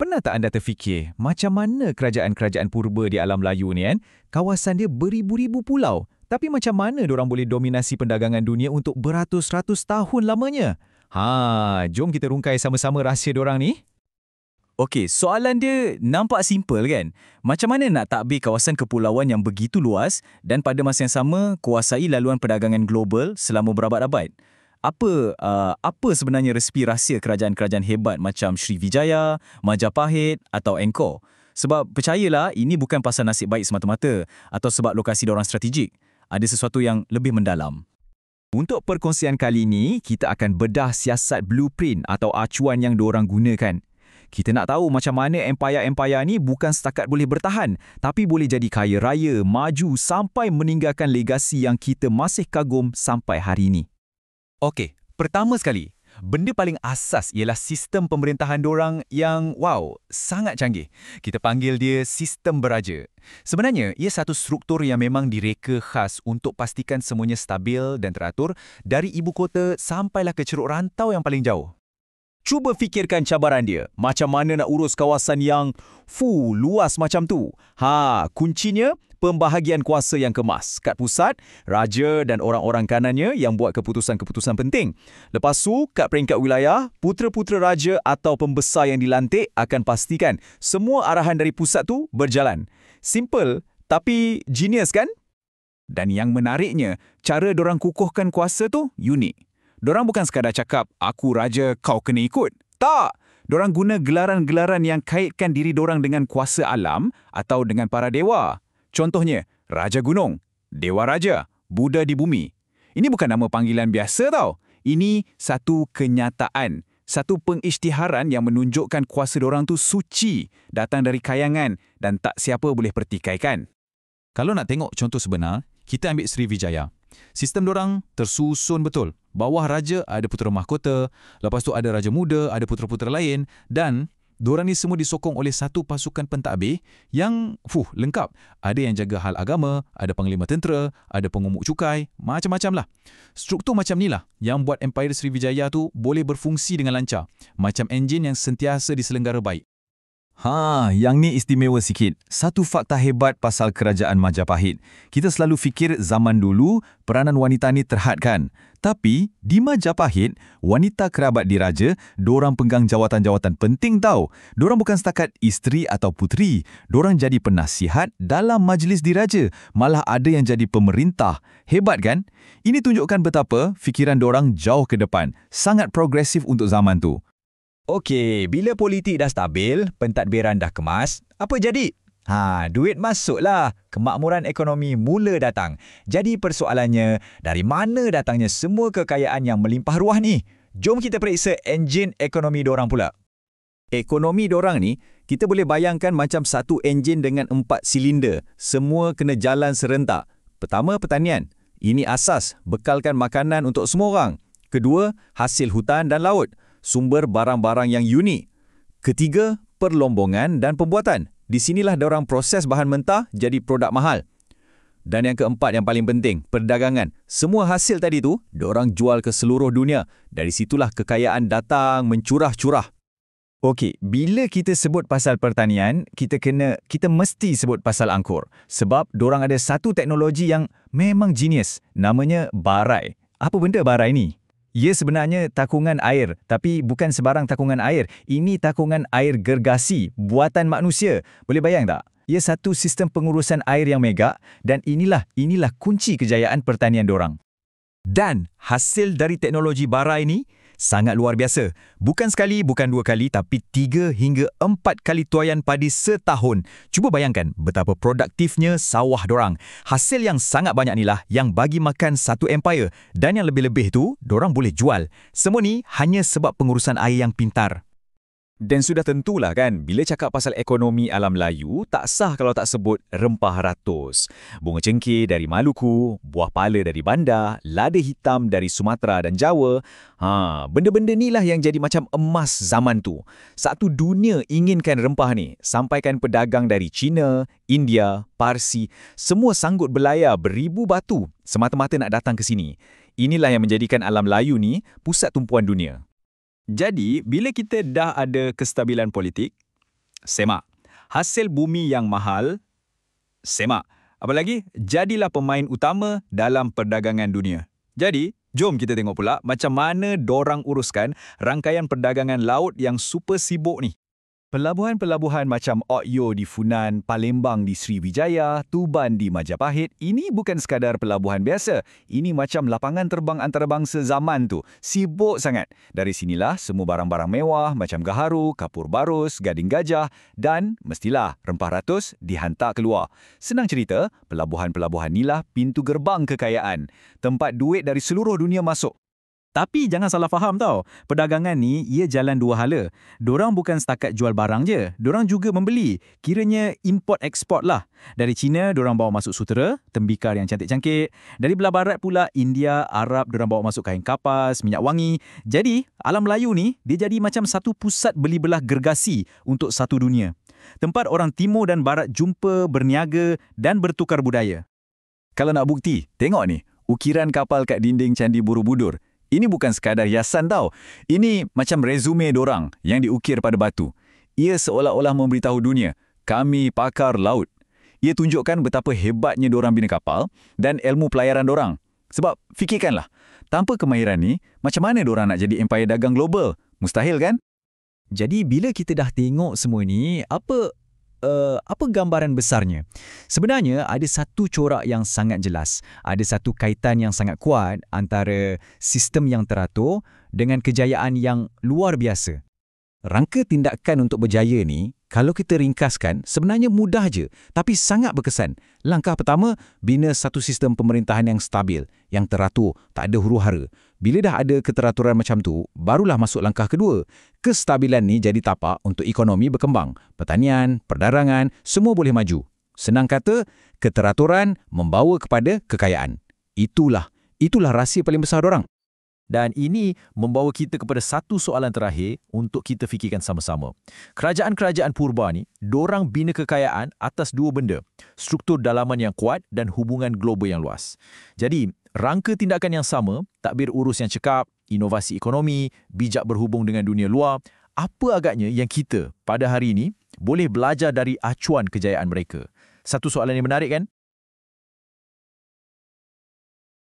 Pernah tak anda terfikir macam mana kerajaan-kerajaan purba di alam Melayu ni kan? Kawasan dia beribu-ribu pulau. Tapi macam mana diorang boleh dominasi perdagangan dunia untuk beratus-ratus tahun lamanya? Jom kita rungkai sama-sama rahsia diorang ni. Okey, soalan dia nampak simple kan? Macam mana nak takbir kawasan kepulauan yang begitu luas dan pada masa yang sama kuasai laluan perdagangan global selama berabad-abad? Apa sebenarnya resipi rahsia kerajaan-kerajaan hebat macam Srivijaya, Majapahit atau Angkor? Sebab percayalah, ini bukan pasal nasib baik semata-mata atau sebab lokasi diorang strategik. Ada sesuatu yang lebih mendalam. Untuk perkongsian kali ini, kita akan bedah siasat blueprint atau acuan yang diorang gunakan. Kita nak tahu macam mana empayar-empayar ni bukan setakat boleh bertahan, tapi boleh jadi kaya raya, maju sampai meninggalkan legasi yang kita masih kagum sampai hari ini. Okey, pertama sekali, benda paling asas ialah sistem pemerintahan diorang yang, sangat canggih. Kita panggil dia sistem beraja. Sebenarnya, ia satu struktur yang memang direka khas untuk pastikan semuanya stabil dan teratur dari ibu kota sampailah ke ceruk rantau yang paling jauh. Cuba fikirkan cabaran dia. Macam mana nak urus kawasan yang luas macam tu? Kuncinya pembahagian kuasa yang kemas. Kat pusat, raja dan orang-orang kanannya yang buat keputusan-keputusan penting. Lepas tu, kat peringkat wilayah, putera-putera raja atau pembesar yang dilantik akan pastikan semua arahan dari pusat tu berjalan. Simple, tapi genius kan? Dan yang menariknya, cara dorang kukuhkan kuasa tu unik. Dorang bukan sekadar cakap, aku raja, kau kena ikut. Tak! Dorang guna gelaran-gelaran yang kaitkan diri dorang dengan kuasa alam atau dengan para dewa. Contohnya, Raja Gunung, Dewa Raja, Buddha di bumi. Ini bukan nama panggilan biasa tau. Ini satu kenyataan, satu pengisytiharan yang menunjukkan kuasa dorang tu suci, datang dari kayangan dan tak siapa boleh pertikaikan. Kalau nak tengok contoh sebenar, kita ambil Srivijaya. Sistem dorang tersusun betul. Bawah raja ada putera mahkota, lepas tu ada raja muda, ada putera-putera lain dan dorang ni semua disokong oleh satu pasukan pentadbir yang lengkap. Ada yang jaga hal agama, ada panglima tentera, ada pengumuk cukai, macam-macam lah. Struktur macam ni lah yang buat Empire Srivijaya tu boleh berfungsi dengan lancar. Macam enjin yang sentiasa diselenggara baik. Yang ni istimewa sikit. Satu fakta hebat pasal kerajaan Majapahit. Kita selalu fikir zaman dulu peranan wanita ni terhadkan. Tapi di Majapahit, wanita kerabat diraja, dorang pegang jawatan-jawatan penting tau. Dorang bukan setakat isteri atau puteri. Dorang jadi penasihat dalam majlis diraja. Malah ada yang jadi pemerintah. Hebat kan? Ini tunjukkan betapa fikiran dorang jauh ke depan. Sangat progresif untuk zaman tu. Okey, bila politik dah stabil, pentadbiran dah kemas, apa jadi? Duit masuklah. Kemakmuran ekonomi mula datang. Jadi persoalannya, dari mana datangnya semua kekayaan yang melimpah ruah ni? Jom kita periksa enjin ekonomi dorang pula. Ekonomi dorang ni, kita boleh bayangkan macam satu enjin dengan 4 silinder. Semua kena jalan serentak. Pertama, pertanian. Ini asas, bekalkan makanan untuk semua orang. Kedua, hasil hutan dan laut. Sumber barang-barang yang unik. Ketiga, perlombongan dan pembuatan. Di sinilah diorang proses bahan mentah jadi produk mahal. Dan yang keempat yang paling penting, perdagangan. Semua hasil tadi tu, diorang jual ke seluruh dunia. Dari situlah kekayaan datang mencurah-curah. Okey, bila kita sebut pasal pertanian, kita mesti sebut pasal angkur. Sebab diorang ada satu teknologi yang memang genius. Namanya barai. Apa benda barai ni? Ia sebenarnya takungan air, tapi bukan sebarang takungan air. Ini takungan air gergasi, buatan manusia. Boleh bayang tak? Ia satu sistem pengurusan air yang mega dan inilah kunci kejayaan pertanian dorang. Dan hasil dari teknologi barai ini sangat luar biasa. Bukan sekali, bukan 2 kali, tapi 3 hingga 4 kali tuaian padi setahun. Cuba bayangkan betapa produktifnya sawah dorang. Hasil yang sangat banyak inilah yang bagi makan satu empire. Dan yang lebih-lebih tu, dorang boleh jual. Semua ni hanya sebab pengurusan air yang pintar. Dan sudah tentulah kan, bila cakap pasal ekonomi alam Melayu, tak sah kalau tak sebut rempah ratus. Bunga cengkeh dari Maluku, buah pala dari Banda, lada hitam dari Sumatera dan Jawa. Benda-benda ni lah yang jadi macam emas zaman tu. Satu dunia inginkan rempah ni. Sampaikan pedagang dari China, India, Parsi, semua sanggut berlayar beribu batu semata-mata nak datang ke sini. Inilah yang menjadikan alam Melayu ni pusat tumpuan dunia. Jadi, bila kita dah ada kestabilan politik, Semak. Hasil bumi yang mahal. Semak. Apa lagi? Jadilah pemain utama dalam perdagangan dunia. Jadi, jom kita tengok pula macam mana dorang uruskan rangkaian perdagangan laut yang super sibuk ni. Pelabuhan-pelabuhan macam Okyo di Funan, Palembang di Sriwijaya, Tuban di Majapahit, ini bukan sekadar pelabuhan biasa. Ini macam lapangan terbang antarabangsa zaman tu. Sibuk sangat. Dari sinilah semua barang-barang mewah macam gaharu, kapur barus, gading gajah dan mestilah rempah ratus dihantar keluar. Senang cerita, pelabuhan-pelabuhan inilah pintu gerbang kekayaan. Tempat duit dari seluruh dunia masuk. Tapi jangan salah faham tau, perdagangan ni ia jalan dua hala. Dorang bukan setakat jual barang je, dorang juga membeli. Kiranya import-export lah. Dari China, dorang bawa masuk sutera, tembikar yang cantik-cantik. Dari belah barat pula, India, Arab, dorang bawa masuk kain kapas, minyak wangi. Jadi, alam Melayu ni, dia jadi macam satu pusat beli belah gergasi untuk satu dunia. Tempat orang timur dan barat jumpa, berniaga dan bertukar budaya. Kalau nak bukti, tengok ni, ukiran kapal kat dinding Candi Borobudur. Ini bukan sekadar hiasan tau. Ini macam resume dorang yang diukir pada batu. Ia seolah-olah memberitahu dunia, kami pakar laut. Ia tunjukkan betapa hebatnya dorang bina kapal dan ilmu pelayaran dorang. Sebab fikirkanlah, tanpa kemahiran ni, macam mana dorang nak jadi empayar dagang global? Mustahil kan? Jadi bila kita dah tengok semua ni, apa gambaran besarnya? Sebenarnya ada satu corak yang sangat jelas. Ada satu kaitan yang sangat kuat antara sistem yang teratur dengan kejayaan yang luar biasa. Rangka tindakan untuk berjaya ni, kalau kita ringkaskan, sebenarnya mudah je, tapi sangat berkesan. Langkah pertama, bina satu sistem pemerintahan yang stabil, yang teratur, tak ada huru-hara. Bila dah ada keteraturan macam tu, barulah masuk langkah kedua. Kestabilan ni jadi tapak untuk ekonomi berkembang. Pertanian, perdagangan, semua boleh maju. Senang kata, keteraturan membawa kepada kekayaan. Itulah rahsia paling besar dorang. Dan ini membawa kita kepada satu soalan terakhir untuk kita fikirkan sama-sama. Kerajaan-kerajaan purba ni, dorang bina kekayaan atas dua benda. Struktur dalaman yang kuat dan hubungan global yang luas. Jadi, rangka tindakan yang sama, tadbir urus yang cekap, inovasi ekonomi, bijak berhubung dengan dunia luar, apa agaknya yang kita pada hari ini boleh belajar dari acuan kejayaan mereka? Satu soalan yang menarik kan?